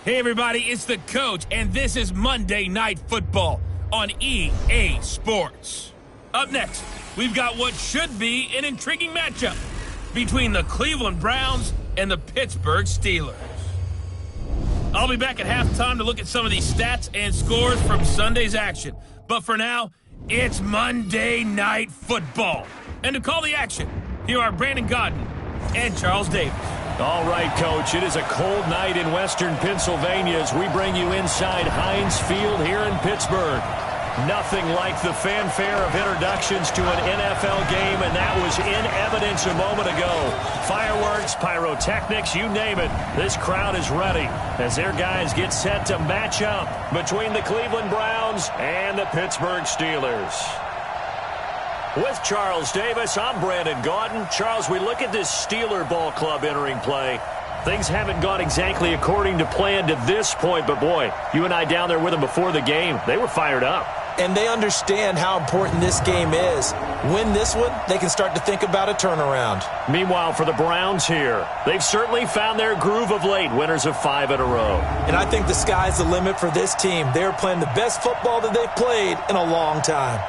Hey everybody, it's the coach, and this is Monday Night Football on EA Sports. Up next, we've got what should be an intriguing matchup between the Cleveland Browns and the Pittsburgh Steelers. I'll be back at halftime to look at some of these stats and scores from Sunday's action. But for now, it's Monday Night Football. And to call the action, here are Brandon Godden and Charles Davis. All right, Coach, it is a cold night in western Pennsylvania as we bring you inside Heinz Field here in Pittsburgh. Nothing like the fanfare of introductions to an NFL game, and that was in evidence a moment ago. Fireworks, pyrotechnics, you name it. This crowd is ready as their guys get set to match up between the Cleveland Browns and the Pittsburgh Steelers. With Charles Davis, I'm Brandon Gaudin. Charles, we look at this Steeler ball club entering play. Things haven't gone exactly according to plan to this point, but boy, you and I down there with them before the game, they were fired up. And they understand how important this game is. Win this one, they can start to think about a turnaround. Meanwhile, for the Browns here, they've certainly found their groove of late, winners of 5 in a row. And I think the sky's the limit for this team. They're playing the best football that they've played in a long time.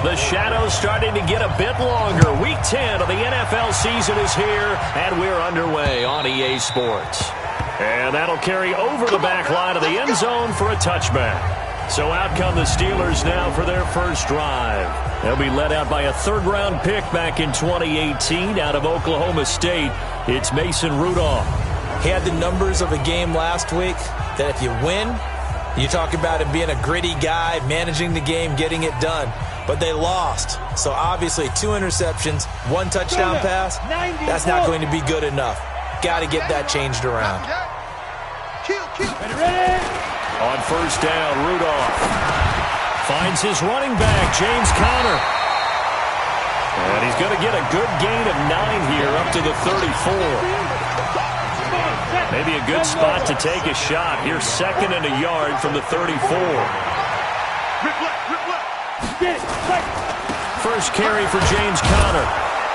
The shadow's starting to get a bit longer. Week 10 of the NFL season is here, and we're underway on EA Sports. And that'll carry over the back line of the end zone for a touchback. So out come the Steelers now for their first drive. They'll be led out by a third-round pick back in 2018 out of Oklahoma State. It's Mason Rudolph. He had the numbers of a game last week that if you win, you talk about him being a gritty guy, managing the game, getting it done. But they lost. So obviously 2 interceptions, 1 touchdown pass, that's not going to be good enough. Got to get that changed around. On first down, Rudolph finds his running back, James Conner. And he's going to get a good gain of 9 here up to the 34. Maybe a good spot to take a shot. Here's 2nd and a yard from the 34. First carry for James Conner.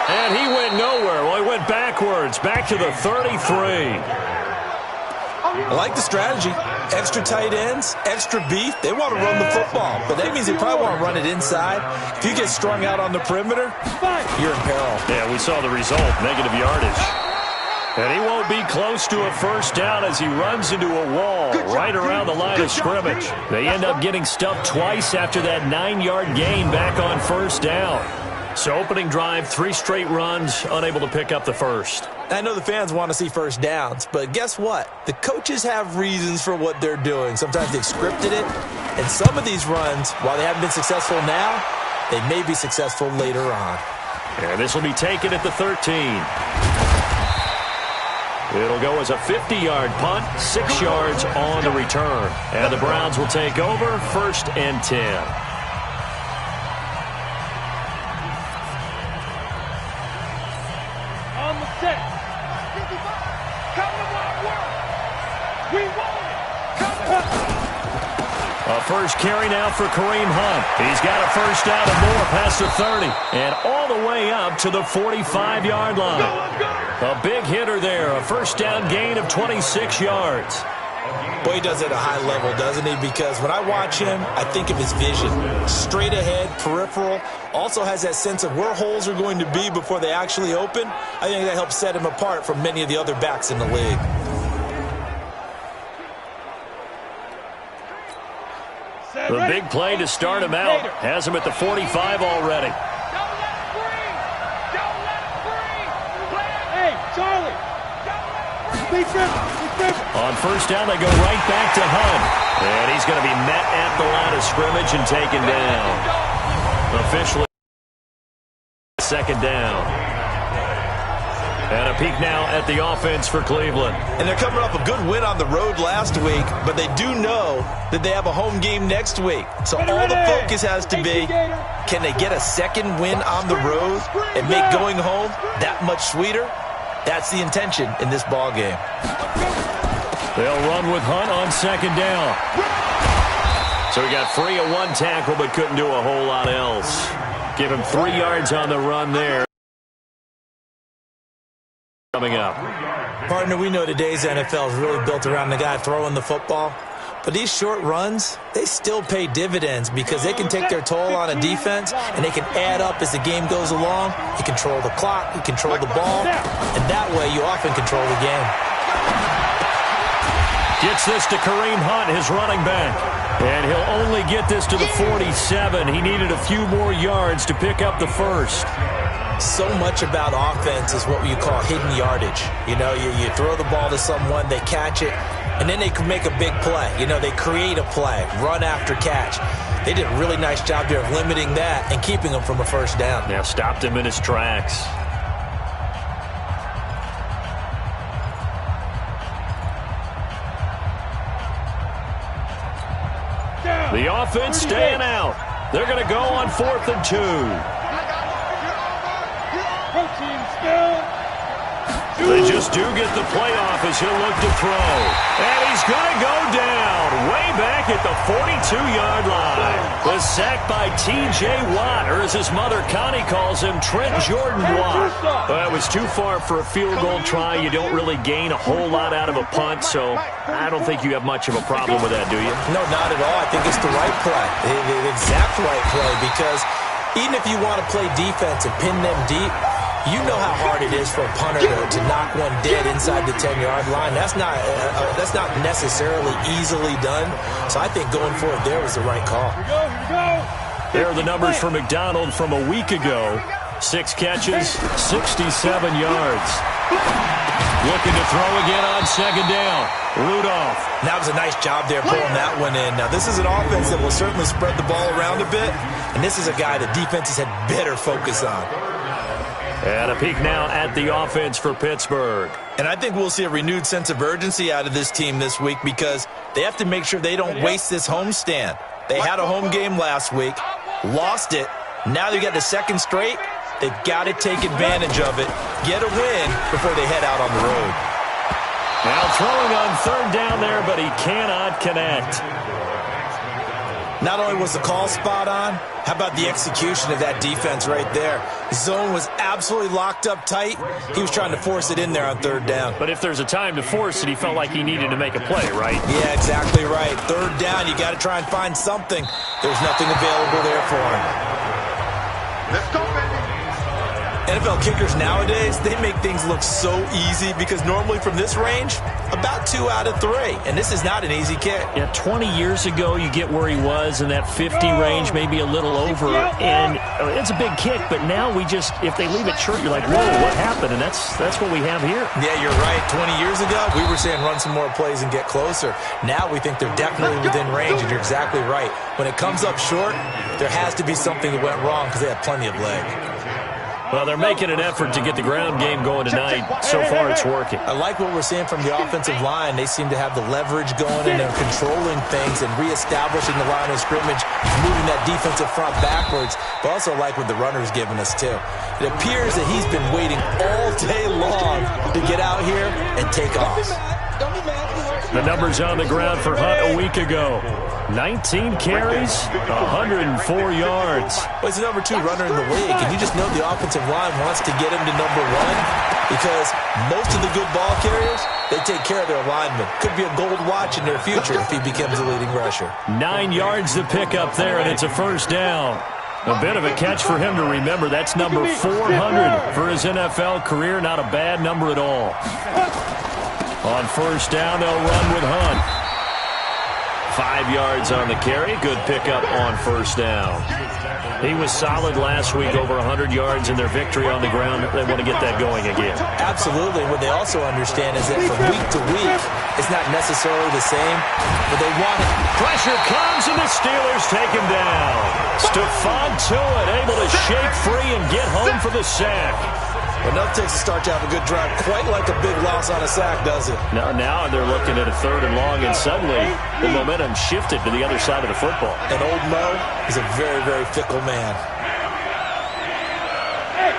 And he went nowhere. Well, he went backwards, back to the 33. I like the strategy. Extra tight ends, extra beef. They want to run the football, but that means they probably want to run it inside. If you get strung out on the perimeter, you're in peril. Yeah, we saw the result, negative yardage. And he won't be close to a first down as he runs into a wall right around the line of scrimmage. They end up getting stuffed twice after that 9-yard gain back on first down. So opening drive, 3 straight runs, unable to pick up the first. I know the fans want to see first downs, but guess what? The coaches have reasons for what they're doing. Sometimes they've scripted it, and some of these runs, while they haven't been successful now, they may be successful later on. And this will be taken at the 13. It'll go as a 50-yard punt, 6 yards on the return. And the Browns will take over, 1st and 10. On the set. Come to work. We want it. A first carry now for Kareem Hunt. He's got a first down and more past the 30. And all the way up to the 45-yard line. A big hitter there, a first down gain of 26 yards. Boy, he does it at a high level, doesn't he? Because when I watch him, I think of his vision. Straight ahead, peripheral. Also has that sense of where holes are going to be before they actually open. I think that helps set him apart from many of the other backs in the league. The big play to start him out has him at the 45 already. Charlie! On first down, they go right back to Hunt. And he's going to be met at the line of scrimmage and taken down. Officially, 2nd down. And a peek now at the offense for Cleveland. And they're coming off a good win on the road last week, but they do know that they have a home game next week. So all the focus has to be, can they get a second win on the road and make going home that much sweeter? That's the intention in this ball game. They'll run with Hunt on second down. So he got free of one tackle but couldn't do a whole lot else. Give him 3 yards on the run there. Coming up. Partner, we know today's NFL is really built around the guy throwing the football. But these short runs, they still pay dividends because they can take their toll on a defense and they can add up as the game goes along. You control the clock, you control the ball, and that way you often control the game. Gets this to Kareem Hunt, his running back. And he'll only get this to the 47. He needed a few more yards to pick up the first. So much about offense is what you call hidden yardage. You know, you throw the ball to someone, they catch it, and then they can make a big play. You know, they create a play, run after catch. They did a really nice job there of limiting that and keeping him from a first down. Yeah, stopped him in his tracks. The offense staying out. They're going to go on 4th and 2. They just do get the playoff as he'll look to throw. And he's going to go down way back at the 42-yard line. The sack by T.J. Watt, or as his mother Connie calls him, Trent Jordan Watt. Well, it was too far for a field goal try. You don't really gain a whole lot out of a punt, so I don't think you have much of a problem with that, do you? No, not at all. I think it's the right play, the exact right play, because even if you want to play defense and pin them deep, you know how hard it is for a punter to knock one dead inside the 10-yard line. That's not necessarily easily done. So I think going forward there was the right call. There are the numbers for McDonald from a week ago. 6 catches, 67 yards. Looking to throw again on second down. Rudolph. That was a nice job there pulling that one in. Now, this is an offense that will certainly spread the ball around a bit, and this is a guy that defenses had better focus on. And a peek now at the offense for Pittsburgh. And I think we'll see a renewed sense of urgency out of this team this week because they have to make sure they don't waste this homestand. They had a home game last week, lost it. Now they got the second straight. They've got to take advantage of it, get a win before they head out on the road. Now throwing on third down there, but he cannot connect. Not only was the call spot on, how about the execution of that defense right there? Zone was absolutely locked up tight. He was trying to force it in there on third down. But if there's a time to force it, he felt like he needed to make a play, right? Yeah, exactly right. Third down, you got to try and find something. There's nothing available there for him. Let's go, baby. NFL kickers nowadays, they make things look so easy because normally from this range, about 2 out of 3. And this is not an easy kick. Yeah, 20 years ago, you get where he was in that 50 range, maybe a little over. And it's a big kick, but now we just, if they leave it short, you're like, whoa, what happened? And that's what we have here. Yeah, you're right. 20 years ago, we were saying run some more plays and get closer. Now we think they're definitely within range, and you're exactly right. When it comes up short, there has to be something that went wrong because they have plenty of leg. Well, they're making an effort to get the ground game going tonight. So far, it's working. I like what we're seeing from the offensive line. They seem to have the leverage going, and they're controlling things and reestablishing the line of scrimmage, moving that defensive front backwards. But also like what the runner's giving us, too. It appears that he's been waiting all day long to get out here and take off. The numbers on the ground for Hunt a week ago. 19 carries, 104 yards. Well, he's the number 2 runner in the league, and you just know the offensive line wants to get him to number 1 because most of the good ball carriers, they take care of their linemen. Could be a gold watch in their future if he becomes a leading rusher. 9 yards to pick up there, and it's a first down. A bit of a catch for him to remember. That's number 400 for his NFL career. Not a bad number at all. On first down, they'll run with Hunt. 5 yards on the carry. Good pickup on first down. He was solid last week, over 100 yards in their victory on the ground. They want to get that going again. Absolutely. What they also understand is that from week to week, it's not necessarily the same, but they want it. Pressure comes, and the Steelers take him down. Stephon Tuitt able to shake free and get home for the sack. But no takes to start to have a good drive, quite like a big loss on a sack, does it? No, now they're looking at a 3rd and long, and suddenly the momentum shifted to the other side of the football. And old Mo is a very, very fickle man. Hey,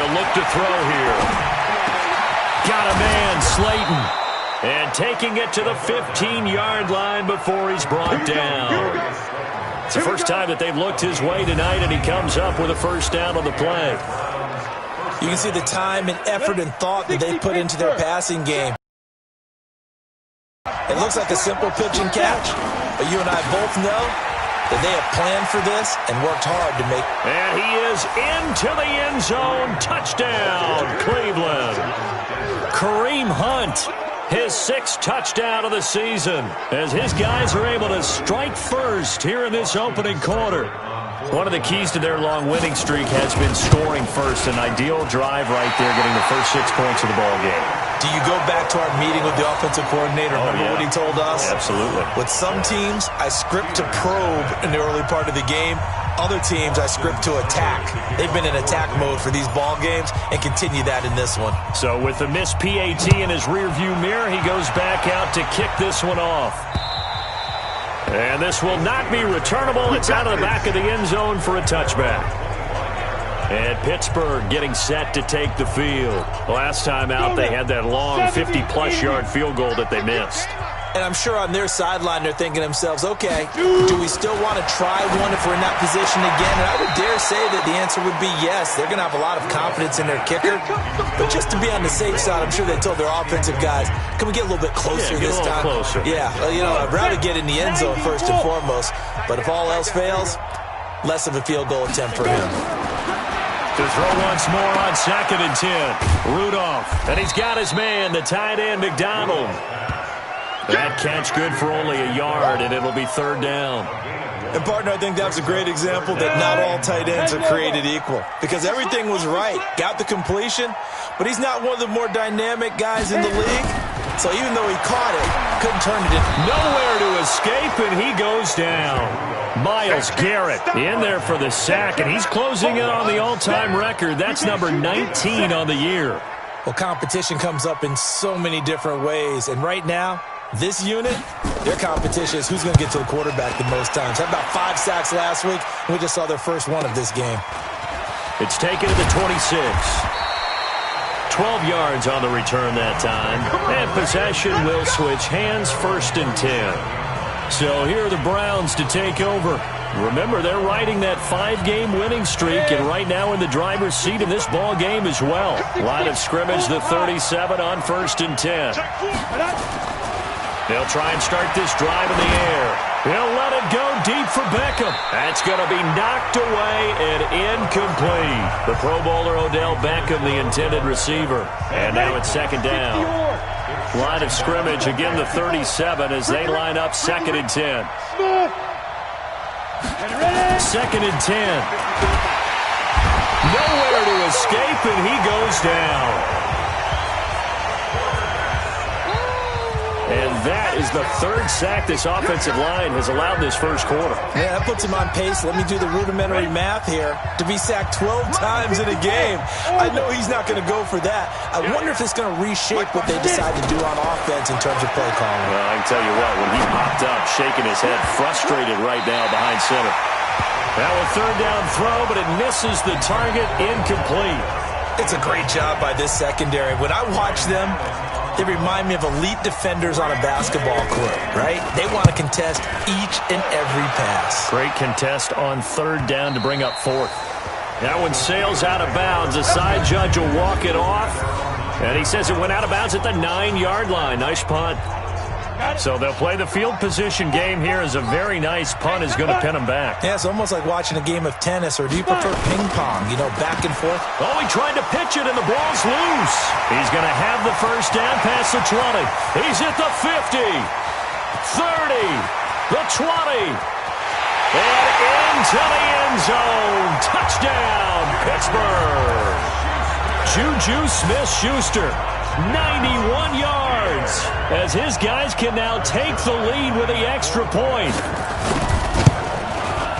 they'll look to throw here. Got a man, Slayton. And taking it to the 15-yard line before he's brought down. It's the first time that they've looked his way tonight, and he comes up with a first down on the play. You can see the time and effort and thought that they put into their passing game. It looks like a simple pitch and catch, but you and I both know that they have planned for this and worked hard to make. And he is into the end zone. Touchdown, Cleveland. Kareem Hunt, his 6th touchdown of the season, as his guys are able to strike first here in this opening quarter. One of the keys to their long winning streak has been scoring first. An ideal drive right there, getting the first 6 points of the ball game. Do you go back to our meeting with the offensive coordinator? Remember what he told us? Absolutely. With some teams, I script to probe in the early part of the game. Other teams, I script to attack. They've been in attack mode for these ball games and continue that in this one. So with the missed PAT in his rearview mirror, he goes back out to kick this one off. And this will not be returnable. It's out of the back of the end zone for a touchback. And Pittsburgh getting set to take the field. Last time out, they had that long 50-plus yard field goal that they missed. And I'm sure on their sideline, they're thinking to themselves, okay, do we still want to try one if we're in that position again? And I would dare say that the answer would be yes. They're going to have a lot of confidence in their kicker. But just to be on the safe side, I'm sure they told their offensive guys, can we get a little bit closer this time? Closer. Yeah, well, you know, I'd rather get in the end zone first and foremost. But if all else fails, less of a field goal attempt for him. To throw once more on 2nd and 10. Rudolph. And he's got his man, the tight end, McDonald. That catch good for only a yard, and it'll be 3rd down. And, partner, I think that was a great example that not all tight ends are created equal. Because everything was right. Got the completion, but he's not one of the more dynamic guys in the league. So even though he caught it, couldn't turn it in. Nowhere to escape, and he goes down. Myles Garrett in there for the sack, and he's closing in on the all-time record. That's number 19 on the year. Well, competition comes up in so many different ways, and right now, this unit, their competition is who's going to get to the quarterback the most times. Had about 5 sacks last week, and we just saw their first one of this game. It's taken to the 26. 12 yards on the return that time. And possession will switch hands, 1st and 10. So here are the Browns to take over. Remember, they're riding that 5-game winning streak, and right now in the driver's seat in this ball game as well. Line of scrimmage, the 37 on 1st and 10. They'll try and start this drive in the air. He'll let it go deep for Beckham. That's going to be knocked away and incomplete. The Pro Bowler Odell Beckham, the intended receiver. And now it's 2nd down. Line of scrimmage, again the 37 as they line up 2nd and 10. 2nd and 10. Nowhere to escape, and he goes down. And that is the 3rd sack this offensive line has allowed this first quarter. Yeah, that puts him on pace. Let me do the rudimentary math here. To be sacked 12 times in a game, I know he's not going to go for that. I wonder if it's going to reshape what they decide to do on offense in terms of play calling. Well, I can tell you what, when he popped up, shaking his head, frustrated right now behind center. Now a 3rd down throw, but it misses the target, incomplete. It's a great job by this secondary. When I watch them, they remind me of elite defenders on a basketball court, right? They want to contest each and every pass. Great contest on 3rd down to bring up 4th. That one sails out of bounds. The side judge will walk it off. And he says it went out of bounds at the 9-yard line. Nice punt. So they'll play the field position game here as a very nice punt is going to pin them back. Yeah, it's almost like watching a game of tennis, or do you prefer ping pong, you know, back and forth? Oh, he tried to pitch it, and the ball's loose. He's going to have the first down past the 20. He's at the 50, 30, the 20, and into the end zone. Touchdown, Pittsburgh. Juju Smith-Schuster, 91 yards, as his guys can now take the lead with the extra point.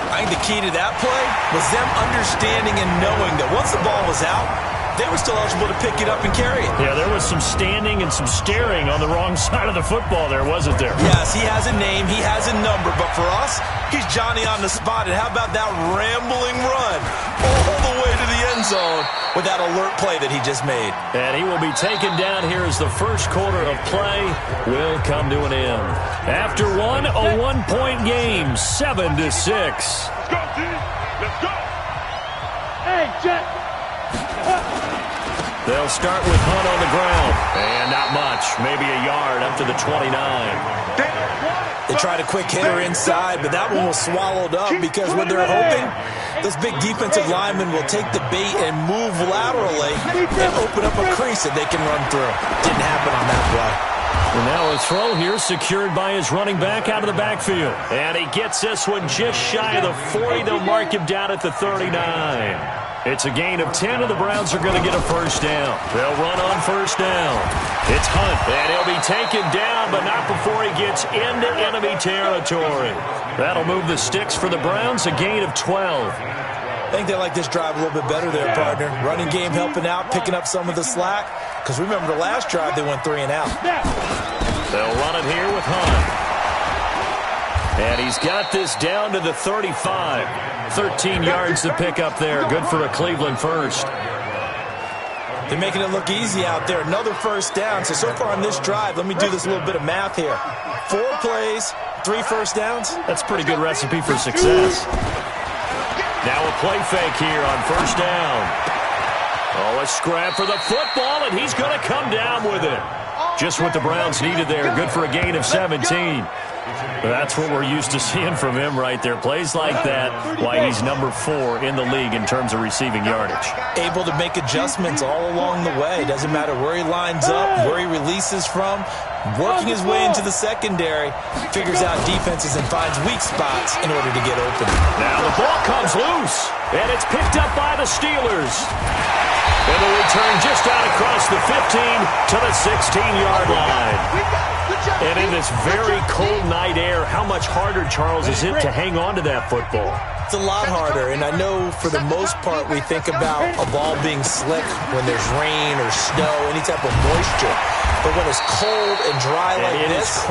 I think the key to that play was them understanding and knowing that once the ball was out, they were still eligible to pick it up and carry it. Yeah, there was some standing and some staring on the wrong side of the football there, wasn't there? Yes, he has a name, he has a number, but for us, he's Johnny on the spot. And how about that rambling run all the way to the end zone with that alert play that he just made? And he will be taken down here as the first quarter of play will come to an end. After one, a one-point game, 7-6. Let's go, team. Let's go. Hey, Jet. They'll start with Hunt on the ground. And not much, maybe a yard up to the 29. They tried a quick hitter inside, but that one was swallowed up because what they're hoping, those big defensive linemen will take the bait and move laterally and open up a crease that they can run through. Didn't happen on that play. And now a throw here secured by his running back out of the backfield. And he gets this one just shy of the 40. They'll mark him down at the 39. It's a gain of 10, and the Browns are going to get a first down. They'll run on first down. It's Hunt, and he'll be taken down, but not before he gets into enemy territory. That'll move the sticks for the Browns, a gain of 12. I think they like this drive a little bit better there, partner. Running game helping out, picking up some of the slack. Because remember the last drive, they went 3 and out. They'll run it here with Hunt. And he's got this down to the 35. 13 yards to pick up there. Good for a Cleveland first. They're making it look easy out there. Another first down. So far on this drive, let me do this little bit of math here. 4 plays, 3 first downs. That's a pretty good recipe for success. Now a play fake here on first down. Oh, a scrap for the football, and he's going to come down with it. Just what the Browns needed there. Good for a gain of 17. That's what we're used to seeing from him right there. Plays like that, why he's number 4 in the league in terms of receiving yardage. Able to make adjustments all along the way. Doesn't matter where he lines up, where he releases from. Working his way into the secondary, figures out defenses and finds weak spots in order to get open. Now the ball comes loose, and it's picked up by the Steelers. And the return just out across the 15 to the 16-yard line. And in this very cold night air, how much harder, Charles, is it to hang on to that football? It's a lot harder, and I know for the most part we think about a ball being slick when there's rain or snow, any type of moisture. But when it's cold and dry like this,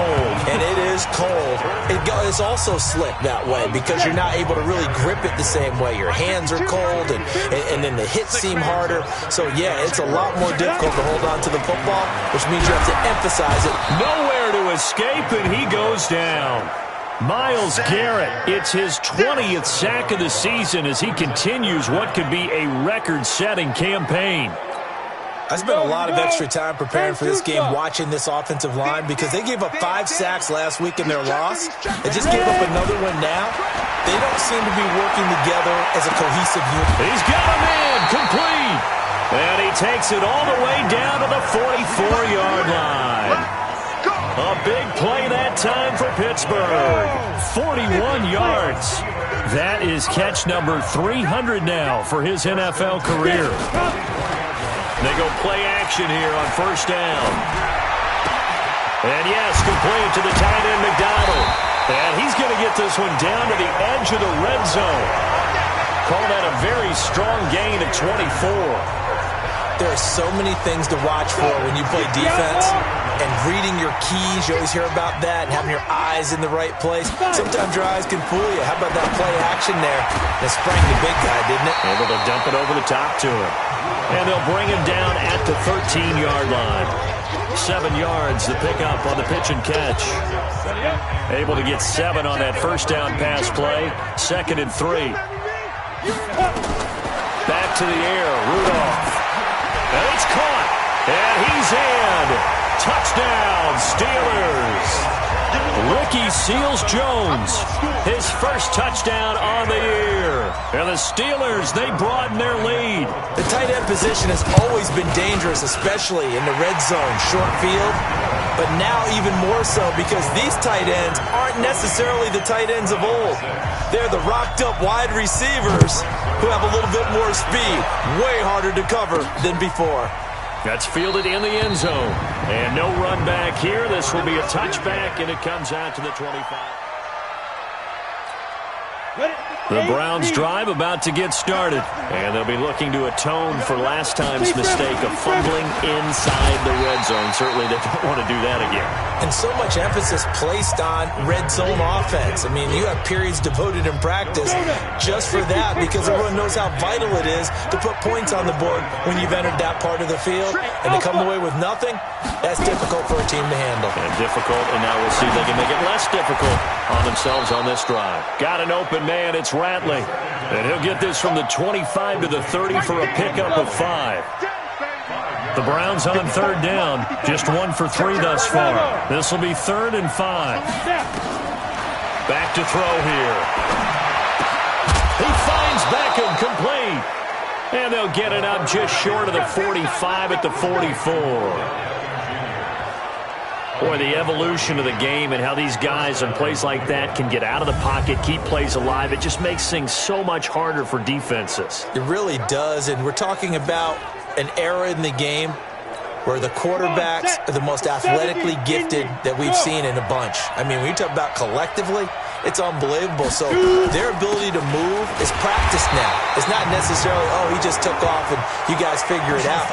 and it is cold, it's also slick that way because you're not able to really grip it the same way. Your hands are cold, and then the hits seem harder. So, yeah, it's a lot more difficult to hold on to the football, which means you have to emphasize it. Nowhere to escape, and he goes down. Myles Garrett, it's his 20th sack of the season as he continues what could be a record-setting campaign. I spent a lot of extra time preparing for this game watching this offensive line because they gave up 5 sacks last week in their loss. They just gave up another one now. They don't seem to be working together as a cohesive unit. He's got him in, complete. And he takes it all the way down to the 44-yard line. A big play that time for Pittsburgh. 41 yards. That is catch number 300 now for his NFL career. They go play action here on first down. And yes, complete to the tight end, McDonald. And he's going to get this one down to the edge of the red zone. Call that a very strong gain of 24. There are so many things to watch for when you play defense. And reading your keys, you always hear about that, and having your eyes in the right place. Sometimes your eyes can fool you. How about that play action there? It sprang the big guy, didn't it? Able to dump it over the top to him. And they'll bring him down at the 13-yard line. 7 yards to pick up on the pitch and catch. Able to get 7 on that first down pass play. 2nd and 3. Back to the air, Rudolph. And it's caught. And he's in. Touchdown, Steelers. Ricky Seals-Jones, his first touchdown on the year. And the Steelers, they broaden their lead. The tight end position has always been dangerous, especially in the red zone, short field. But now even more so because these tight ends aren't necessarily the tight ends of old. They're the rocked-up wide receivers who have a little bit more speed, way harder to cover than before. That's fielded in the end zone. And no run back here. This will be a touchback, and it comes out to the 25. Ready? The Browns drive about to get started, and they'll be looking to atone for last time's mistake of fumbling inside the red zone. Certainly they don't want to do that again. And so much emphasis placed on red zone offense. I mean, you have periods devoted in practice just for that because everyone knows how vital it is to put points on the board when you've entered that part of the field. And to come away with nothing, that's difficult for a team to handle. And difficult, and now we'll see if they can make it less difficult on themselves on this drive. Got an open man, it's Ratley. And he'll get this from the 25 to the 30 for a pickup of 5. The Browns on third down, just 1 for 3 thus far. This will be 3rd and 5. Back to throw here. He finds Beckham, complete. And they'll get it up just short of the 45 at the 44. Boy, the evolution of the game and how these guys in plays like that can get out of the pocket, keep plays alive, it just makes things so much harder for defenses. It really does, and we're talking about an era in the game where the quarterbacks are the most athletically gifted that we've seen in a bunch. I mean, when you talk about collectively, it's unbelievable. So their ability to move is practiced now. It's not necessarily, oh, he just took off and you guys figure it out.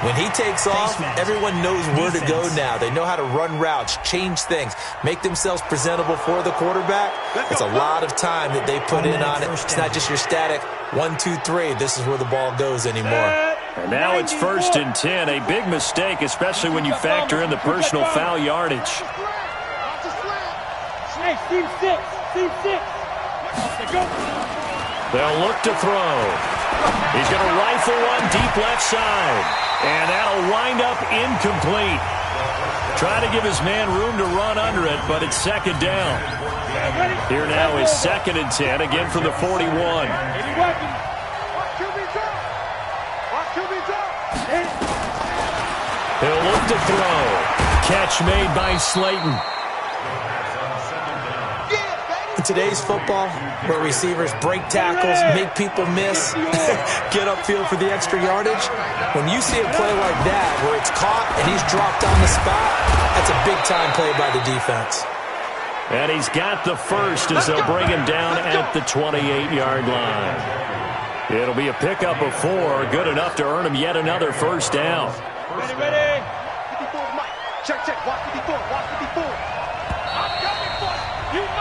When he takes off, everyone knows where to go now. They know how to run routes, change things, make themselves presentable for the quarterback. It's a lot of time that they put in on it. It's not just your static 1, 2, 3. This is where the ball goes anymore. And now it's 1st and 10. A big mistake, especially when you factor in the personal foul yardage. Hey, team 6. Team 6. They'll look to throw. He's going to rifle one deep left side. And that'll wind up incomplete. Try to give his man room to run under it, but it's 2nd down. Here now is 2nd and 10, again from the 41. He'll look to throw. Catch made by Slayton. In today's football, where receivers break tackles, make people miss, get upfield for the extra yardage, when you see a play like that where it's caught and he's dropped on the spot, that's a big-time play by the defense. And he's got the first as they'll bring him down at the 28-yard line. It'll be a pickup of 4, good enough to earn him yet another first down. Ready. 54, Mike. Check. Watch 54. Watch 54.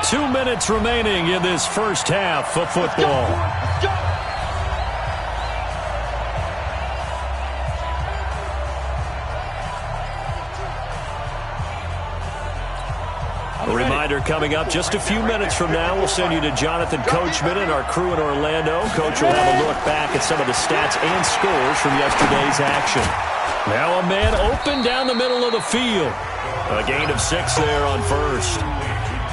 2 minutes remaining in this first half of football. A reminder coming up just a few minutes from now. We'll send you to Jonathan Coachman and our crew in Orlando. Coach will have a look back at some of the stats and scores from yesterday's action. Now a man open down the middle of the field. A gain of 6 there on first.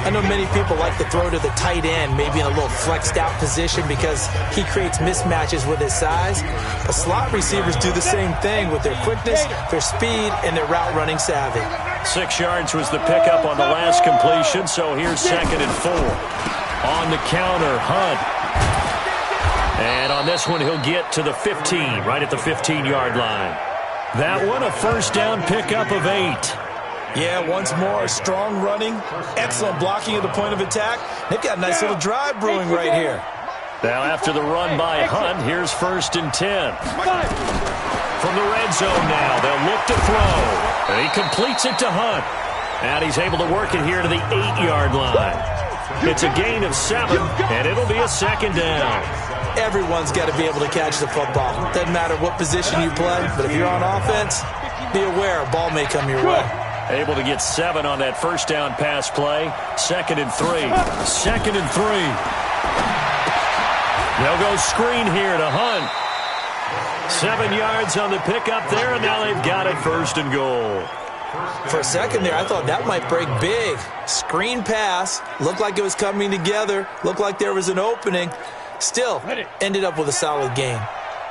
I know many people like to throw to the tight end, maybe in a little flexed out position because he creates mismatches with his size. But slot receivers do the same thing with their quickness, their speed, and their route running savvy. 6 yards was the pickup on the last completion, so here's 2nd and 4. On the counter, Hunt. And on this one, he'll get to the 15, right at the 15-yard line. That one, a first down pickup of 8. Yeah, once more, strong running, excellent blocking at the point of attack. They've got a nice little drive brewing right here. Now after the run by Hunt, here's 1st and 10. From the red zone now, they'll look to throw. And he completes it to Hunt. And he's able to work it here to the 8-yard line. It's a gain of 7, and it'll be a 2nd down. Everyone's got to be able to catch the football. Doesn't matter what position you play, but if you're on offense, be aware a ball may come your way. Able to get 7 on that first down pass play. 2nd and 3. 2nd and 3. They'll go screen here to Hunt. 7 yards on the pickup there, and now they've got it 1st and goal. For a second there, I thought that might break big. Screen pass. Looked like it was coming together. Looked like there was an opening. Still, ended up with a solid gain.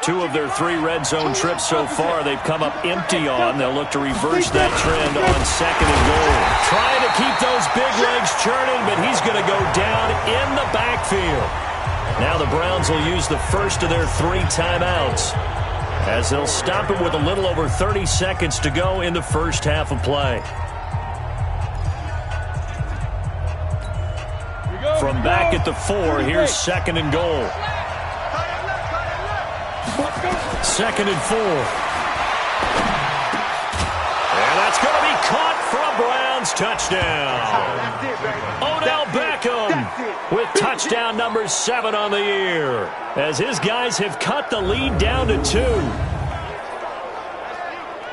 2 of their 3 red zone trips so far they've come up empty on. They'll look to reverse that trend on 2nd and goal. Trying to keep those big legs churning, but he's going to go down in the backfield. Now the Browns will use the first of their 3 timeouts as they'll stop it with a little over 30 seconds to go in the first half of play. From back at the 4, here's 2nd and goal. 2nd and 4. And that's going to be caught for a Browns touchdown. Odell Beckham with touchdown number 7 on the year, as his guys have cut the lead down to 2.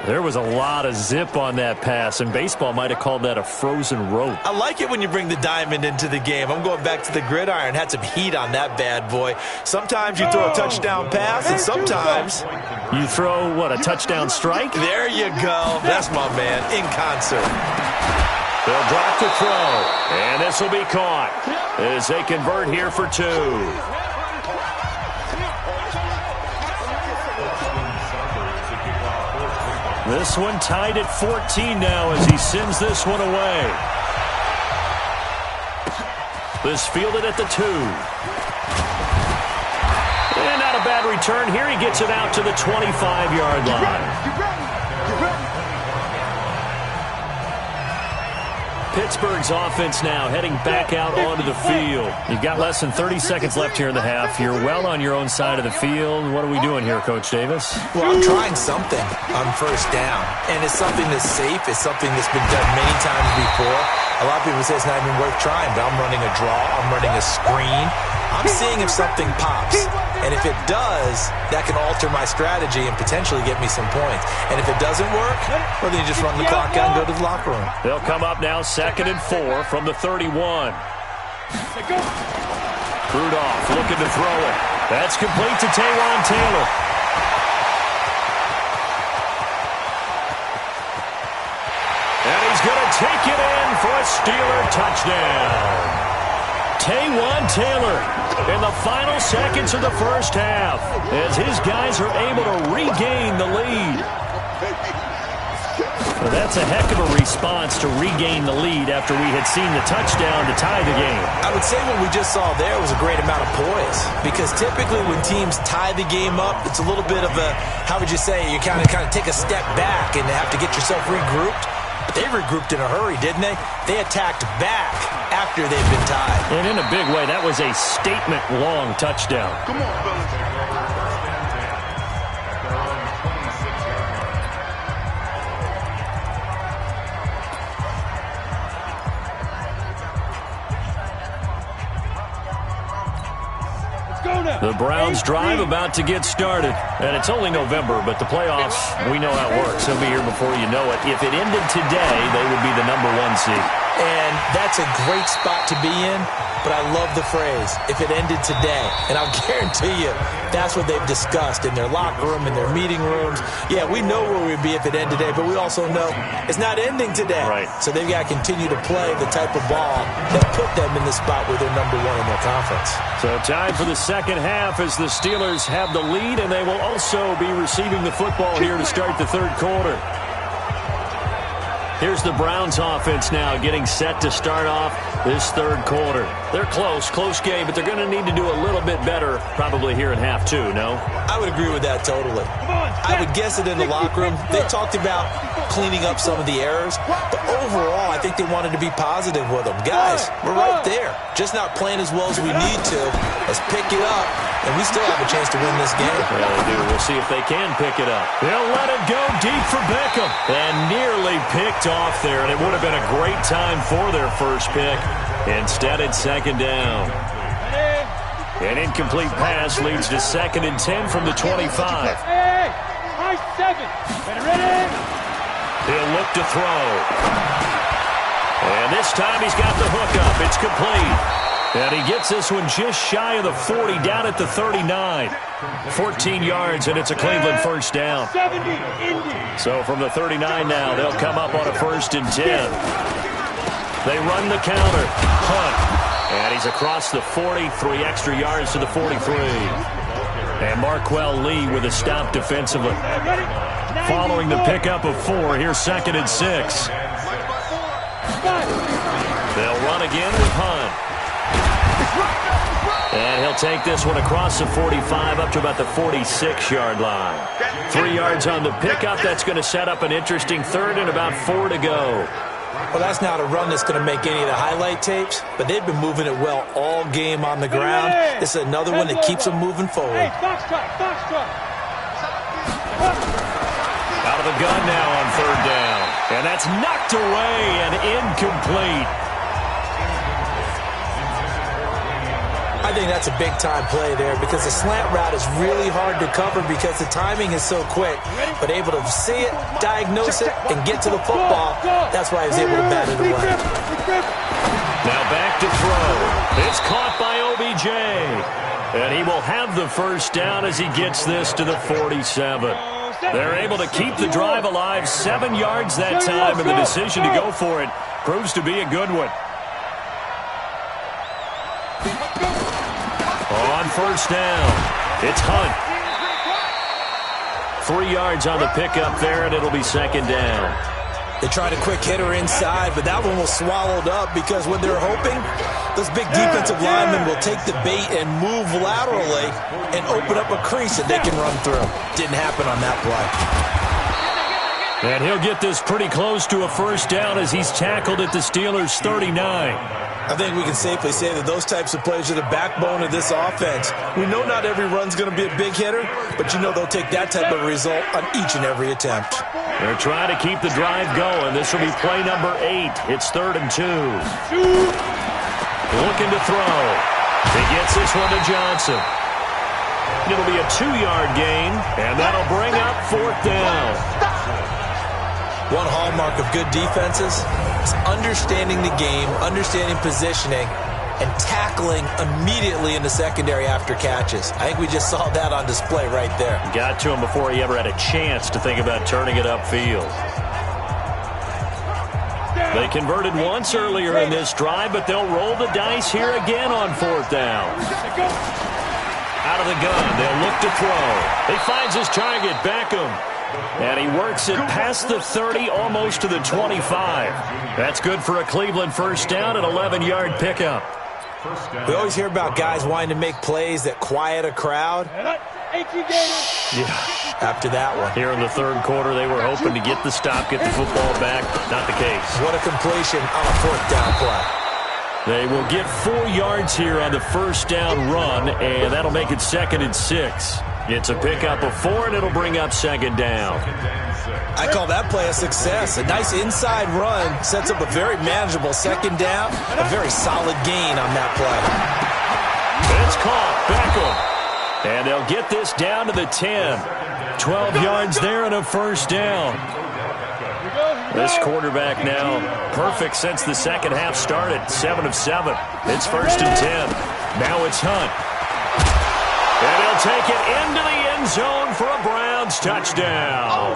There was a lot of zip on that pass, and baseball might have called that a frozen rope. I like it when you bring the diamond into the game. I'm going back to the gridiron. Had some heat on that bad boy. Sometimes you throw a touchdown pass, and sometimes you throw, what, a touchdown strike? There you go. That's my man, in concert. They'll drop the throw, and this will be caught as they convert here for 2. This one tied at 14 now as he sends this one away. This fielded at the 2. And not a bad return here. He gets it out to the 25-yard line. Pittsburgh's offense now heading back out onto the field. You've got less than 30 seconds left here in the half. You're well on your own side of the field. What are we doing here, Coach Davis? Well, I'm trying something on first down, and it's something that's safe. It's something that's been done many times before. A lot of people say it's not even worth trying, but I'm running a draw. I'm running a screen. I'm seeing if something pops. And if it does, that can alter my strategy and potentially get me some points. And if it doesn't work, well, then you just run the clock out and go to the locker room. They'll come up now 2nd and 4 from the 31. Rudolph looking to throw it. That's complete to Taywan Taylor. And he's going to take it in for a Steeler touchdown. Taywan Taylor in the final seconds of the first half as his guys are able to regain the lead. Well, that's a heck of a response to regain the lead after we had seen the touchdown to tie the game. I would say what we just saw there was a great amount of poise, because typically when teams tie the game up, it's a little bit of a, how would you say, you kind of take a step back and have to get yourself regrouped. But they regrouped in a hurry, didn't they? They attacked back after they've been tied. And in a big way, that was a statement-long touchdown. Come on, fellas. The Browns drive about to get started. And it's only November, but the playoffs, we know how it works. They'll be here before you know it. If it ended today, they would be the number 1 seed. And that's a great spot to be in, but I love the phrase, if it ended today. And I'll guarantee you, that's what they've discussed in their locker room, in their meeting rooms. Yeah, we know where we'd be if it ended today, but we also know it's not ending today. Right. So they've got to continue to play the type of ball that put them in the spot where they're number 1 in their conference. So time for the second half as the Steelers have the lead, and they will also be receiving the football here to start the third quarter. Here's the Browns offense now getting set to start off this third quarter. They're close game, but they're going to need to do a little bit better probably here in half 2, no? I would agree with that totally. I would guess it in the locker room. They talked about cleaning up some of the errors, but overall, I think they wanted to be positive with them. Guys, we're right there. Just not playing as well as we need to. Let's pick it up, and we still have a chance to win this game. Yeah, they do. We'll see if they can pick it up. They'll let it go deep for Beckham. And nearly picked off there, and it would have been a great time for their first pick. Instead, it's second down. An incomplete pass leads to 2nd and 10 from the 25. Hey, high 7. Ready? He'll look to throw. And this time he's got the hook up. It's complete. And he gets this one just shy of the 40, down at the 39. 14 yards, and it's a Cleveland first down. 70, Indy. So from the 39 now, they'll come up on a 1st and 10. They run the counter. Hunt. And he's across the 40, 3 extra yards to the 43. And Marquell Lee with a stop defensively. Following the pickup of 4, here's 2nd and 6. They'll run again with Hunt. And he'll take this one across the 45 up to about the 46-yard line. 3 yards on the pickup. That's going to set up an interesting 3rd and about 4 to go. Well, that's not a run that's going to make any of the highlight tapes, but they've been moving it well all game on the ground. This is another one that keeps them moving forward. Hey, box truck. Out of the gun now on third down. And that's knocked away and incomplete. I think that's a big-time play there because the slant route is really hard to cover because the timing is so quick. But able to see it, diagnose it, and get to the football, that's why he was able to bat it away. Now back to throw. It's caught by OBJ. And he will have the first down as he gets this to the 47. They're able to keep the drive alive, 7 yards that time, and the decision to go for it proves to be a good one. On first down, it's Hunt. 3 yards on the pickup there, and it'll be second down. They tried a quick hitter inside, but that one was swallowed up because what they're hoping, those big defensive linemen will take the bait and move laterally and open up a crease that they can run through. Didn't happen on that play. And he'll get this pretty close to a first down as he's tackled at the Steelers' 39. I think we can safely say that those types of plays are the backbone of this offense. We know not every run's going to be a big hitter, but you know they'll take that type of result on each and every attempt. They're trying to keep the drive going. This will be play number 8. It's 3rd and 2. Looking to throw. He gets this one to Johnson. It'll be a 2-yard gain, and that'll bring up 4th down. One hallmark of good defenses is understanding the game, understanding positioning, and tackling immediately in the secondary after catches. I think we just saw that on display right there. Got to him before he ever had a chance to think about turning it upfield. They converted once earlier in this drive, but they'll roll the dice here again on 4th down. Out of the gun, they'll look to throw. He finds his target, Beckham. And he works it past the 30, almost to the 25. That's good for a Cleveland first down, an 11-yard pickup. We always hear about guys wanting to make plays that quiet a crowd. Yeah. After that one. Here in the 3rd quarter, they were hoping to get the stop, get the football back. Not the case. What a completion on a 4th down play. They will get 4 yards here on the first down run, and that'll make it 2nd and 6. It's a pickup of 4, and it'll bring up 2nd down. I call that play a success. A nice inside run sets up a very manageable 2nd down. A very solid gain on that play. It's caught. Beckham. And they'll get this down to the 10. 12 yards there and a first down. This quarterback now perfect since the second half started. 7 of 7. It's 1st and 10. Now it's Hunt. And he'll take it into the end zone for a Browns touchdown.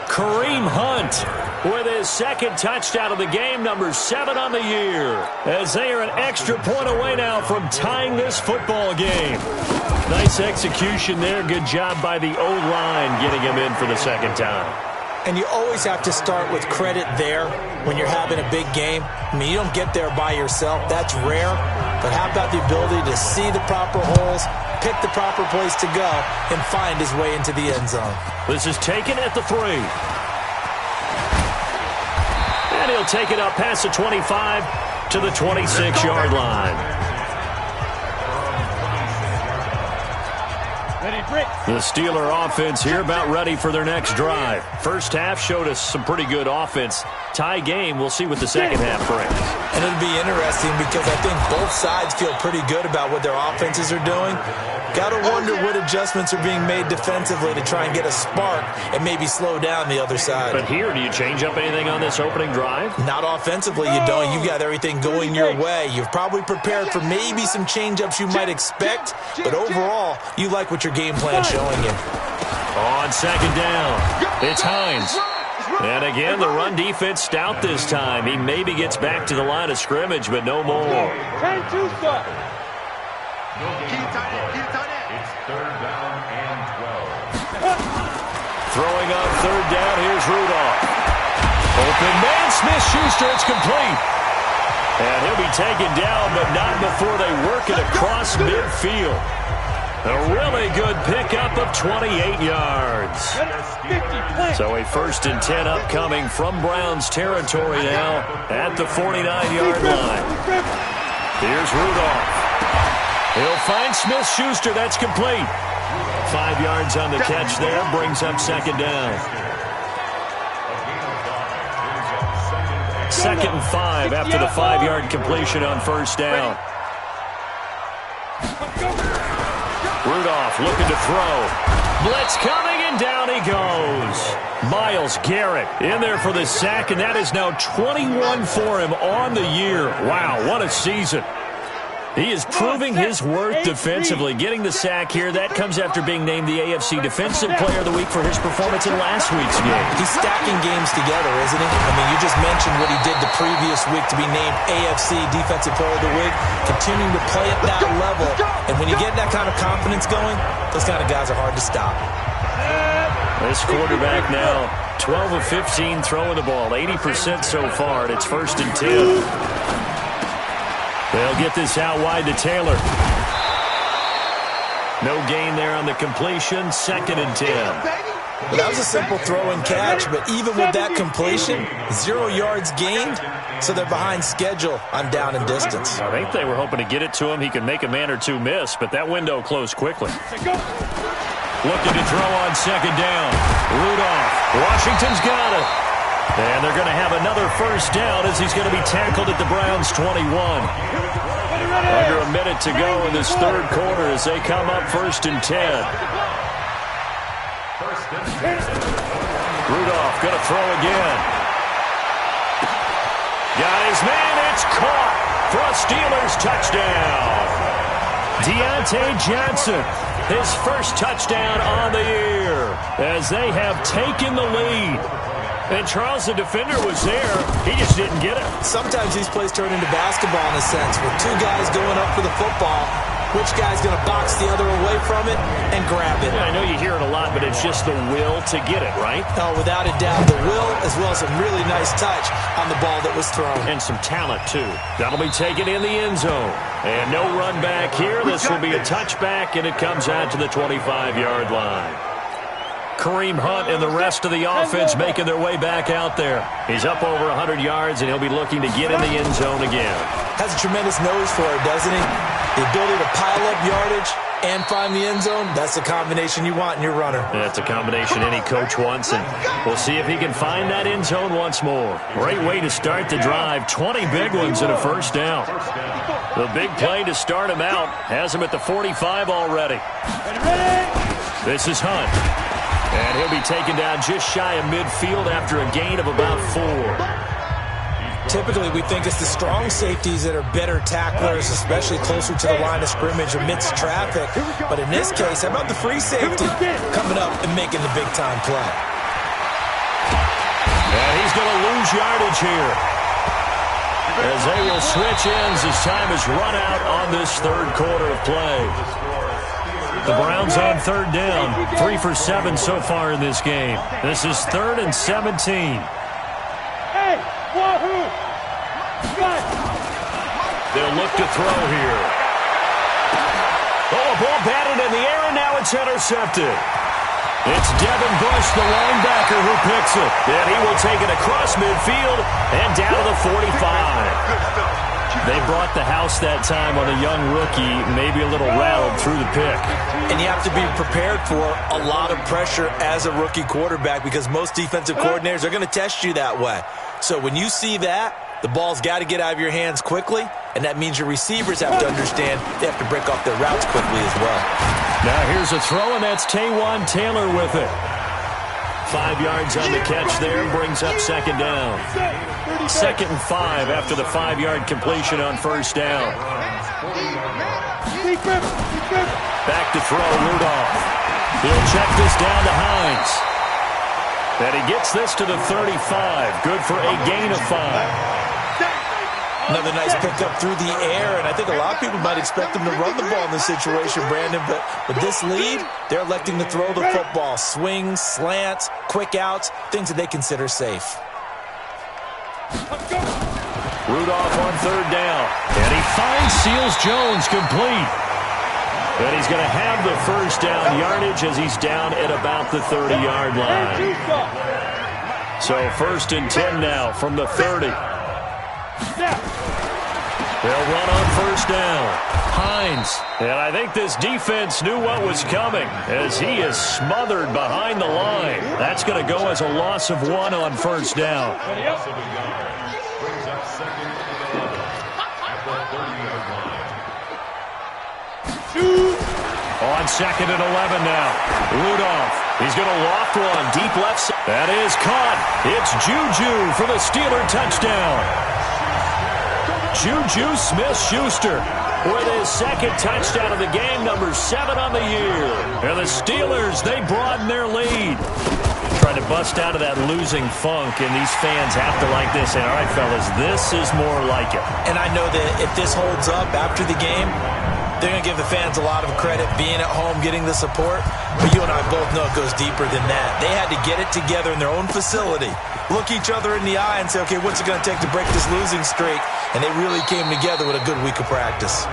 Kareem Hunt with his 2nd touchdown of the game, number 7 on the year, as they are an extra point away now from tying this football game. Nice execution there. Good job by the O-line getting him in for the 2nd time. And you always have to start with credit there when you're having a big game. I mean, you don't get there by yourself. That's rare. But how about the ability to see the proper holes, pick the proper place to go, and find his way into the end zone? This is taken at the 3. And he'll take it up past the 25 to the 26-yard line. The Steeler offense here about ready for their next drive. First half showed us some pretty good offense. Tie game, we'll see what the second half brings. And it'll be interesting because I think both sides feel pretty good about what their offenses are doing. Got to wonder what adjustments are being made defensively to try and get a spark and maybe slow down the other side. But here, do you change up anything on this opening drive? Not offensively, you don't. You've got everything going your way. You've probably prepared for maybe some change-ups you might expect, but overall, you like what your game plan's showing you. On 2nd down, it's Hines. And again, the run defense stout this time. He maybe gets back to the line of scrimmage, but no more. 10-2 start. It's 3rd down and 12. Throwing on 3rd down, here's Rudolph. Open man, Smith-Schuster, it's complete. And he'll be taken down, but not before they work it across midfield. A really good pickup of 28 yards. So a 1st and 10 upcoming from Browns territory now at the 49-yard line. Here's Rudolph. He'll find Smith-Schuster. That's complete. 5 yards on the catch there. Brings up 2nd down. 2nd and 5 after the 5-yard completion on 1st down. Rudolph looking to throw. Blitz coming, and down he goes. Myles Garrett in there for the sack, and that is now 21 for him on the year. Wow, what a season. He is proving his worth defensively. Getting the sack here, that comes after being named the AFC Defensive Player of the Week for his performance in last week's game. He's stacking games together, isn't he? I mean, you just mentioned what he did the previous week to be named AFC Defensive Player of the Week, continuing to play at that level. And when you get that kind of confidence going, those kind of guys are hard to stop. This quarterback now, 12 of 15 throwing the ball, 80% so far, and it's 1st and 10. They'll get this out wide to Taylor. No gain there on the completion. 2nd and 10. Well, that was a simple throw and catch, but even with that completion, 0 yards gained, so they're behind schedule on down and distance. I think they were hoping to get it to him. He could make a man or two miss, but that window closed quickly. Looking to throw on 2nd down. Rudolph. Washington's got it. And they're going to have another 1st down as he's going to be tackled at the Browns' 21. Under a minute to go in this 3rd quarter as they come up 1st and 10. Rudolph going to throw again. Got his man. It's caught for a Steelers touchdown. Deontay Johnson, his 1st touchdown on the year as they have taken the lead. And Charles, the defender, was there. He just didn't get it. Sometimes these plays turn into basketball in a sense, with 2 guys going up for the football. Which guy's going to box the other away from it and grab it? Yeah, I know you hear it a lot, but it's just the will to get it, right? Oh, without a doubt, the will as well as a really nice touch on the ball that was thrown. And some talent, too. That'll be taken in the end zone. And no run back here. This will be a touchback, and it comes out to the 25-yard line. Kareem Hunt and the rest of the offense making their way back out there. He's up over 100 yards, and he'll be looking to get in the end zone again. Has a tremendous nose for it, doesn't he? The ability to pile up yardage and find the end zone, that's the combination you want in your runner. That's a combination any coach wants, and we'll see if he can find that end zone once more. Great way to start the drive. 20 big ones and a 1st down. The big play to start him out has him at the 45 already. This is Hunt. And he'll be taken down just shy of midfield after a gain of about 4. Typically, we think it's the strong safeties that are better tacklers, especially closer to the line of scrimmage amidst traffic. But in this case, how about the free safety coming up and making the big-time play? And he's going to lose yardage here, as they will switch ends as time is run out on this 3rd quarter of play. The Browns on 3rd down, 3 for 7 so far in this game. This is 3rd and 17. They'll look to throw here. Oh, a ball batted in the air, and now it's intercepted. It's Devin Bush, the linebacker, who picks it. And he will take it across midfield and down to the 45. They brought the house that time on a young rookie, maybe a little rattled through the pick. And you have to be prepared for a lot of pressure as a rookie quarterback, because most defensive coordinators are going to test you that way. So when you see that, the ball's got to get out of your hands quickly, and that means your receivers have to understand they have to break off their routes quickly as well. Now here's a throw, and that's Taywan Taylor with it. 5 yards on the catch there, brings up 2nd down. 2nd and 5 after the 5-yard completion on 1st down. Back to throw, Rudolph. He'll check this down to Hines. And he gets this to the 35. Good for a gain of 5. Another nice pickup through the air, and I think a lot of people might expect him to run the ball in this situation, Brandon, but with this lead, they're electing to throw the football. Swings, slants, quick outs, things that they consider safe. Rudolph on 3rd down, and he finds Seals Jones complete. And he's going to have the first down yardage as he's down at about the 30-yard line. So 1st and 10 now from the 30. They'll run on 1st down. Hines. And I think this defense knew what was coming as he is smothered behind the line. That's going to go as a loss of 1 on 1st down. Brings up 2nd and 11 at the 30-yard line. On 2nd and 11 now. Rudolph. He's going to loft one deep left side. That is caught. It's Juju for the Steeler touchdown. Juju Smith-Schuster with his 2nd touchdown of the game, number 7 on the year. And the Steelers, they broaden their lead. Trying to bust out of that losing funk, and these fans have to like this. And all right, fellas, this is more like it. And I know that if this holds up after the game, they're going to give the fans a lot of credit, being at home, getting the support. But you and I both know it goes deeper than that. They had to get it together in their own facility, look each other in the eye and say, okay, what's it going to take to break this losing streak? And they really came together with a good week of practice.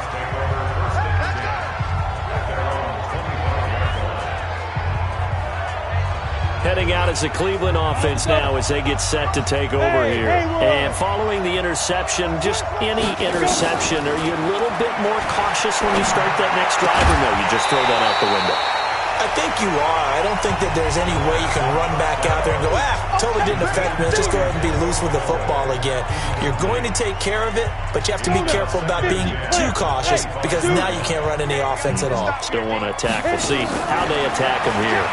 Heading out as the Cleveland offense now as they get set to take over here. And following the interception, just any interception, are you a little bit more cautious when you start that next drive, or no, you just throw that out the window? I think you are. I don't think that there's any way you can run back out there and go, totally didn't affect me. Let's just go ahead and be loose with the football again. You're going to take care of it, but you have to be careful about being too cautious because now you can't run any offense at all. Still want to attack. We'll see how they attack him here.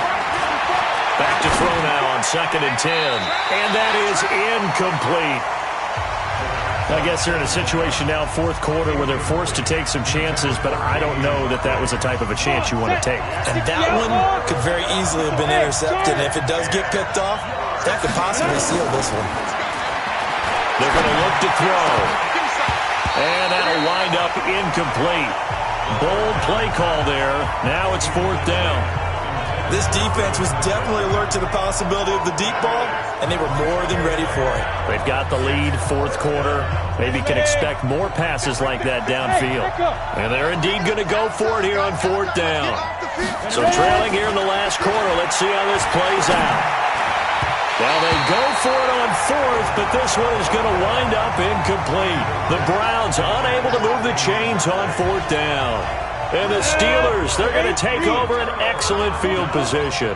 Back to throw now on 2nd and 10. And that is incomplete. I guess they're in a situation now, 4th quarter, where they're forced to take some chances, but I don't know that that was the type of a chance you want to take. And that one could very easily have been intercepted. And if it does get picked off, that could possibly seal this one. They're going to look to throw. And that'll wind up incomplete. Bold play call there. Now it's 4th down. This defense was definitely alert to the possibility of the deep ball, and they were more than ready for it. They've got the lead, 4th quarter. Maybe can expect more passes like that downfield. And they're indeed going to go for it here on 4th down. So trailing here in the last quarter. Let's see how this plays out. Now they go for it on 4th, but this one is going to wind up incomplete. The Browns unable to move the chains on 4th down. And the Steelers, they're going to take over an excellent field position.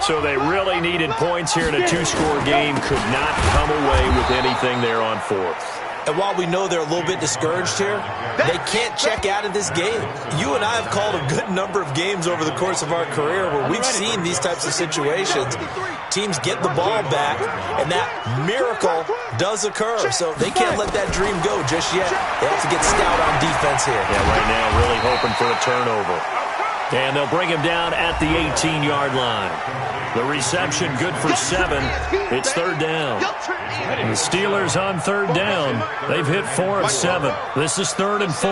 So they really needed points here in a 2-score game. Could not come away with anything there on 4th. And while we know they're a little bit discouraged here, they can't check out of this game. You and I have called a good number of games over the course of our career where we've seen these types of situations. Teams get the ball back, and that miracle does occur. So they can't let that dream go just yet. They have to get stout on defense here. Yeah, right now really hoping for a turnover. And they'll bring him down at the 18-yard line. The reception good for 7. It's 3rd down. The Steelers on 3rd down. They've hit 4 of 7. This is 3rd and 4.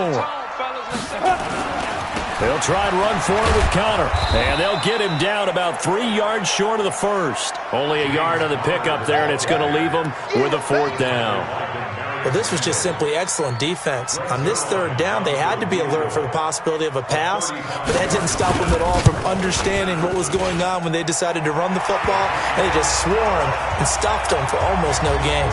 They'll try and run for it with Connor. And they'll get him down about 3 yards short of the 1st. Only a yard on the pickup there, and it's going to leave them with a 4th down. Well, this was just simply excellent defense. On this 3rd down, they had to be alert for the possibility of a pass, but that didn't stop them at all from understanding what was going on when they decided to run the football, and they just swarmed and stopped them for almost no gain.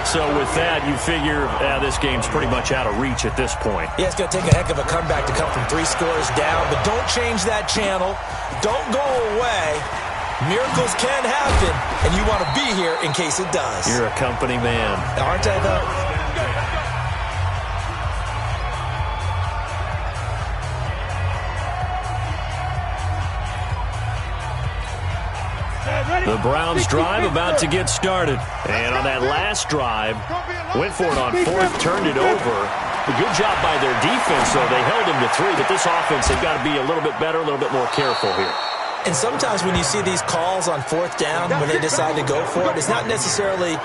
So with that, you figure this game's pretty much out of reach at this point. Yeah, it's going to take a heck of a comeback to come from 3 scores down, but don't change that channel. Don't go away. Miracles can happen, and you want to be here in case it does. You're a company man. Aren't I, though? The Browns drive about to get started. And on that last drive, went for it on 4th, turned it over. A good job by their defense, though. They held him to 3, but this offense, they've got to be a little bit better, a little bit more careful here. And sometimes when you see these calls on 4th down, when they decide to go for it, it's not necessarily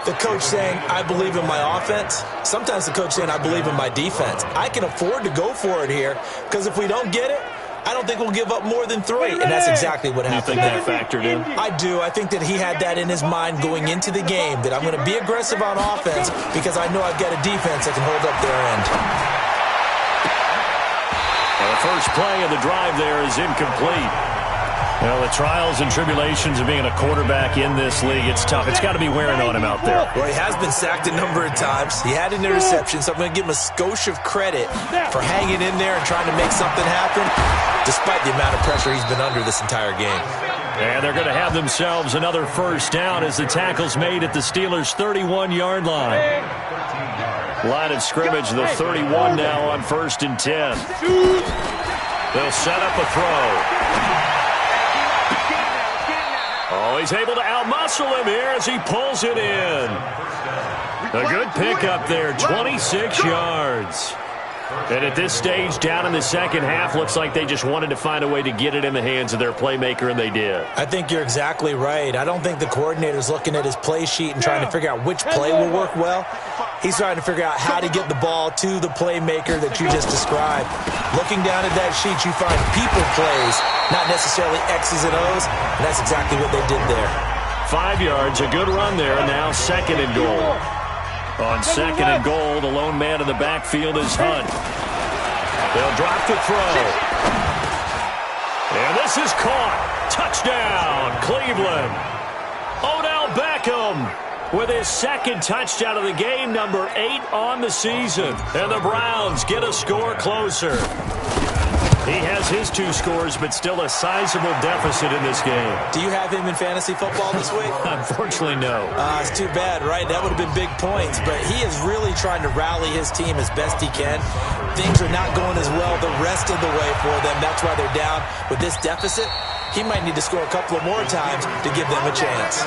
the coach saying, I believe in my offense. Sometimes the coach saying, I believe in my defense. I can afford to go for it here, because if we don't get it, I don't think we'll give up more than 3. And that's exactly what happened. You think that factored in? I do. I think that he had that in his mind going into the game, that I'm going to be aggressive on offense because I know I've got a defense that can hold up their end. The first play of the drive there is incomplete. Well, the trials and tribulations of being a quarterback in this league, it's tough. It's got to be wearing on him out there. Well, he has been sacked a number of times. He had an interception, so I'm going to give him a skosh of credit for hanging in there and trying to make something happen, despite the amount of pressure he's been under this entire game. And they're going to have themselves another first down as the tackle's made at the Steelers' 31-yard line. Line of scrimmage, the 31 now on 1st and 10. They'll set up a throw. Oh, he's able to outmuscle him here as he pulls it in. A good pickup there, 26 yards. And at this stage, down in the second half, looks like they just wanted to find a way to get it in the hands of their playmaker, and they did. I think you're exactly right. I don't think the coordinator's looking at his play sheet and trying to figure out which play will work well. He's trying to figure out how to get the ball to the playmaker that you just described. Looking down at that sheet, you find people plays, not necessarily X's and O's, and that's exactly what they did there. 5 yards, a good run there, and now 2nd and goal. On 2nd and goal, the lone man in the backfield is Hunt. They'll drop the throw. And this is caught. Touchdown, Cleveland. Odell Beckham with his 2nd touchdown of the game, number 8 on the season. And the Browns get a score closer. He has his 2 scores, but still a sizable deficit in this game. Do you have him in fantasy football this week? Unfortunately, no. It's too bad, right? That would have been big points, but he is really trying to rally his team as best he can. Things are not going as well the rest of the way for them. That's why they're down with this deficit. He might need to score a couple of more times to give them a chance.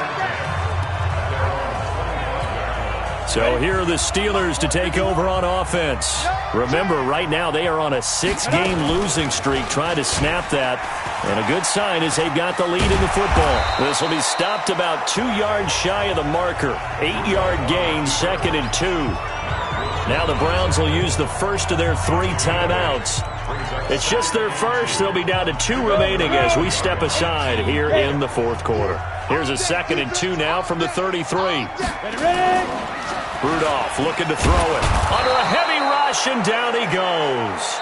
So here are the Steelers to take over on offense. Remember, right now they are on a 6-game losing streak, trying to snap that. And a good sign is they've got the lead in the football. This will be stopped about 2 yards shy of the marker. 8-yard gain, 2nd and 2. Now the Browns will use the first of their 3 timeouts. It's just their first. They'll be down to 2 remaining as we step aside here in the 4th quarter. Here's a 2nd and 2 now from the 33. Rudolph looking to throw it. Under a heavy rush, and down he goes.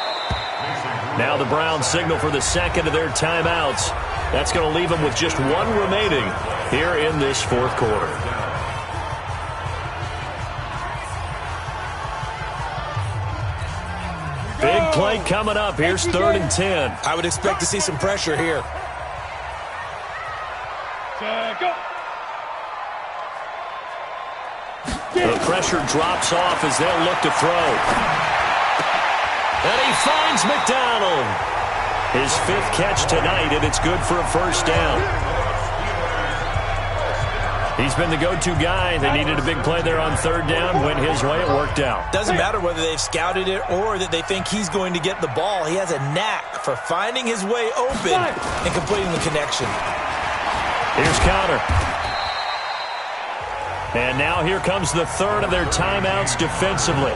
Now the Browns signal for the 2nd of their timeouts. That's going to leave them with just 1 remaining here in this 4th quarter. Big play coming up. Here's 3rd and 10. I would expect to see some pressure here. Go. The pressure drops off as they'll look to throw. And he finds McDonald. His 5th catch tonight, and it's good for a first down. He's been the go-to guy. They needed a big play there on 3rd down. Went his way. It worked out. Doesn't matter whether they've scouted it or that they think he's going to get the ball. He has a knack for finding his way open and completing the connection. Here's Connor. And now here comes the 3rd of their timeouts defensively.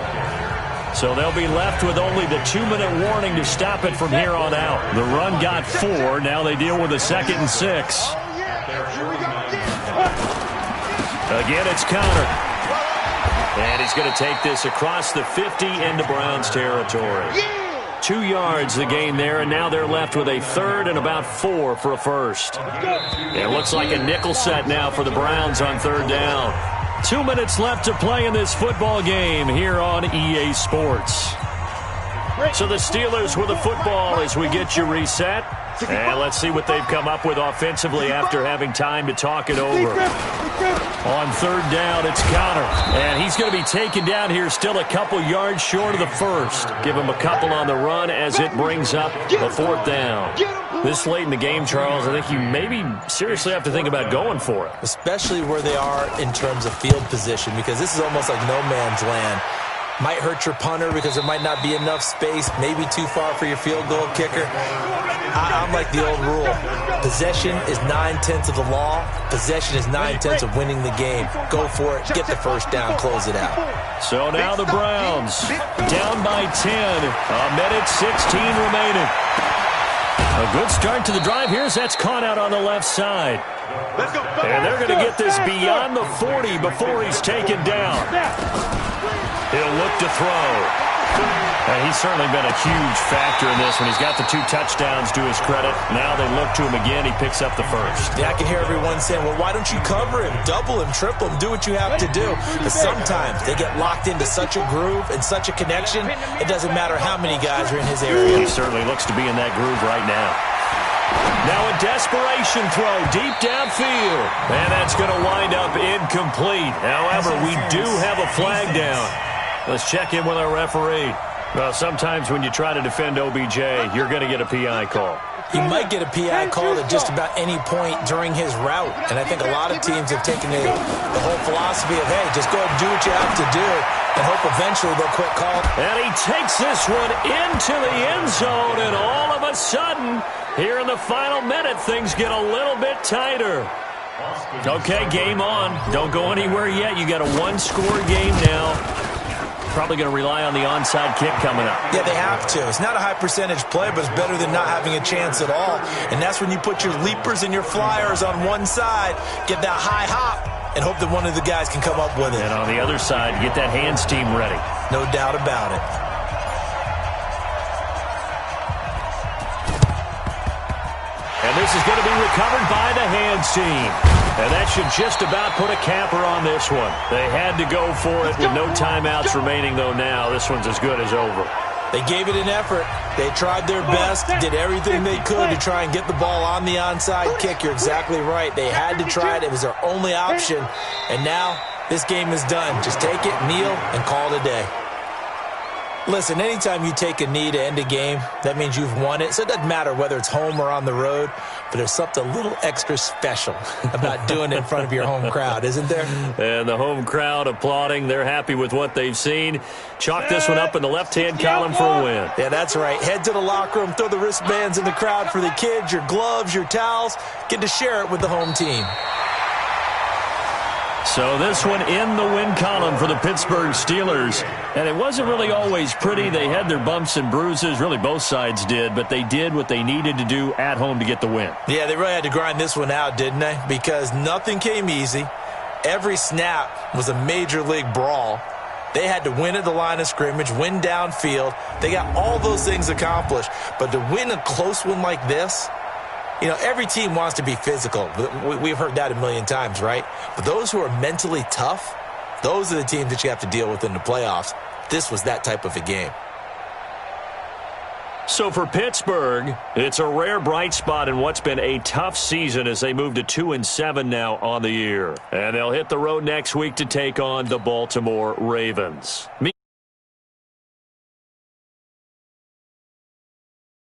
So they'll be left with only the 2-minute warning to stop it from here on out. The run got 4. Now they deal with a 2nd and 6. Again, it's Connor. And he's going to take this across the 50 into Browns territory. 2 yards the gain there, and now they're left with a 3rd and about 4 for a first. It looks like a nickel set now for the Browns on 3rd down. 2 minutes left to play in this football game here on EA Sports. So the Steelers with the football as we get you reset. And let's see what they've come up with offensively after having time to talk it over. On 3rd down, it's Connor. And he's going to be taken down here still a couple yards short of the first. Give him a couple on the run as it brings up the 4th down. This late in the game, Charles, I think you maybe seriously have to think about going for it. Especially where they are in terms of field position, because this is almost like no man's land. Might hurt your punter because there might not be enough space, maybe too far for your field goal kicker. I'm like the old rule. Possession is 9/10 of the law. Possession is 9/10 of winning the game. Go for it. Get the first down. Close it out. So now the Browns down by 10. A minute 16 remaining. A good start to the drive here as that's caught out on the left side. And they're going to get this beyond the 40 before he's taken down. He'll look to throw. And he's certainly been a huge factor in this when he's got the 2 touchdowns to his credit. Now they look to him again. He picks up the first. Yeah, I can hear everyone saying, well, why don't you cover him, double him, triple him, do what you have to do. But sometimes they get locked into such a groove and such a connection, it doesn't matter how many guys are in his area. He certainly looks to be in that groove right now. Now a desperation throw deep downfield. And that's going to wind up incomplete. However, we do have a flag down. Let's check in with our referee. Well, sometimes when you try to defend OBJ, you're going to get a PI call. You might get a PI call at just about any point during his route. And I think a lot of teams have taken the whole philosophy of, hey, just go ahead and do what you have to do and hope eventually they'll quit calling. And he takes this one into the end zone, and all of a sudden, here in the final minute, things get a little bit tighter. Okay, game on. Don't go anywhere yet. You got a 1-score game now. Probably going to rely on the onside kick coming up. Yeah, they have to. It's not a high percentage play, but it's better than not having a chance at all. And that's when you put your leapers and your flyers on one side, get that high hop, and hope that one of the guys can come up with it. And on the other side, get that hands team ready. No doubt about it. And this is going to be recovered by the hands team. And that should just about put a capper on this one. They had to go for it with no timeouts remaining, though now. This one's as good as over. They gave it an effort. They tried their best, did everything they could to try and get the ball on the onside kick. You're exactly right. They had to try it. It was their only option. And now this game is done. Just take it, kneel, and call it a day. Listen, anytime you take a knee to end a game, that means you've won it. So it doesn't matter whether it's home or on the road, but there's something a little extra special about doing it in front of your home crowd, isn't there? And the home crowd applauding. They're happy with what they've seen. Chalk this one up in the left-hand column for a win. Yeah, that's right. Head to the locker room, throw the wristbands in the crowd for the kids, your gloves, your towels. Get to share it with the home team. So this one in the win column for the Pittsburgh Steelers. And it wasn't really always pretty. They had their bumps and bruises. Really, both sides did. But they did what they needed to do at home to get the win. Yeah, they really had to grind this one out, didn't they? Because nothing came easy. Every snap was a major league brawl. They had to win at the line of scrimmage, win downfield. They got all those things accomplished. But to win a close one like this, you know, every team wants to be physical. We've heard that a million times, right? But those who are mentally tough, those are the teams that you have to deal with in the playoffs. This was that type of a game. So for Pittsburgh, it's a rare bright spot in what's been a tough season as they move to 2-7 now on the year. And they'll hit the road next week to take on the Baltimore Ravens.